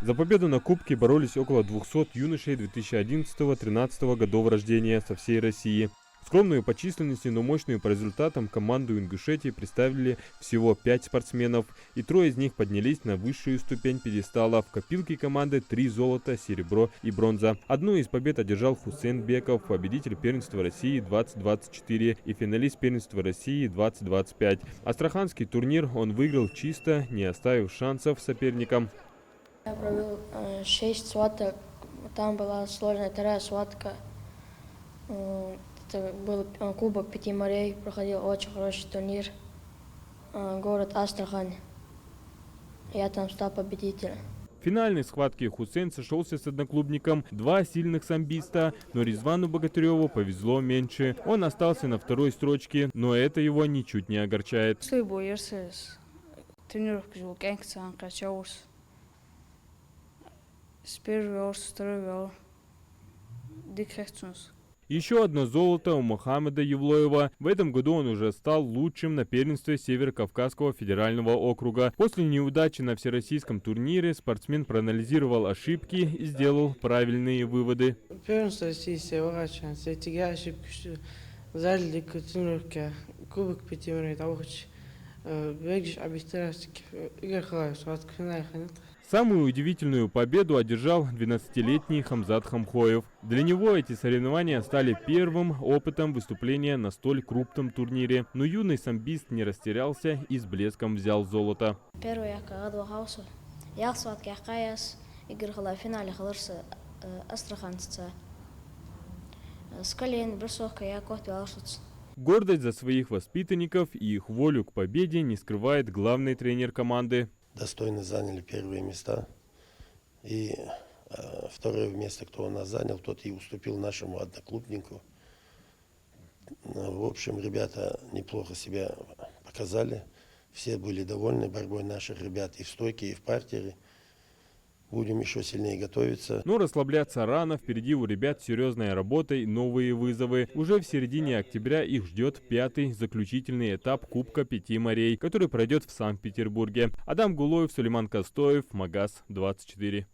За победу на Кубке боролись около 200 юношей 2011-2013 годов рождения со всей России. Скромную по численности, но мощную по результатам команду Ингушетии представили всего 5 спортсменов, и 3 из них поднялись на высшую ступень пьедестала. В копилке команды 3 золота, серебро и бронза. Одну из побед одержал Хусейн Беков, победитель первенства России 2024 и финалист первенства России 2025. Астраханский турнир он выиграл чисто, не оставив шансов соперникам. Я провел 6 схваток, там была сложная 2-я схватка. Это был Кубок 5 морей, проходил очень хороший турнир. Город Астрахань. Я там стал победителем. В финальной схватке Хусейн сошелся с одноклубником, 2 сильных самбиста, но Резвану Богатыреву повезло меньше. Он остался на 2-й строчке, но это его ничуть не огорчает. Еще одно золото у Мухаммеда Евлоева. В этом году он уже стал лучшим на первенстве Северо-Кавказского федерального округа. После неудачи на всероссийском турнире спортсмен проанализировал ошибки и сделал правильные выводы. Первенство России Северо-Кавказского ошибки, Кубок 5 морей, Самую удивительную победу одержал 12-летний Хамзат Хамхоев. Для него эти соревнования стали первым опытом выступления на столь крупном турнире. Но юный самбист не растерялся и с блеском взял золото. Первый я отдыхался. Я в схватке играл в финале астраханца. С колен, бросовка, я котвялся. Гордость за своих воспитанников и их волю к победе не скрывает главный тренер команды. Достойно заняли первые места. И второе место, кто у нас занял, тот и уступил нашему одноклубнику. В общем, ребята неплохо себя показали. Все были довольны борьбой наших ребят и в стойке, и в партере. Будем еще сильнее готовиться. Но расслабляться рано. Впереди у ребят серьезная работа и новые вызовы. Уже в середине октября их ждет 5-й заключительный этап Кубка 5 морей, который пройдет в Санкт-Петербурге. Адам Гулоев, Сулейман Костоев, Магаз 24.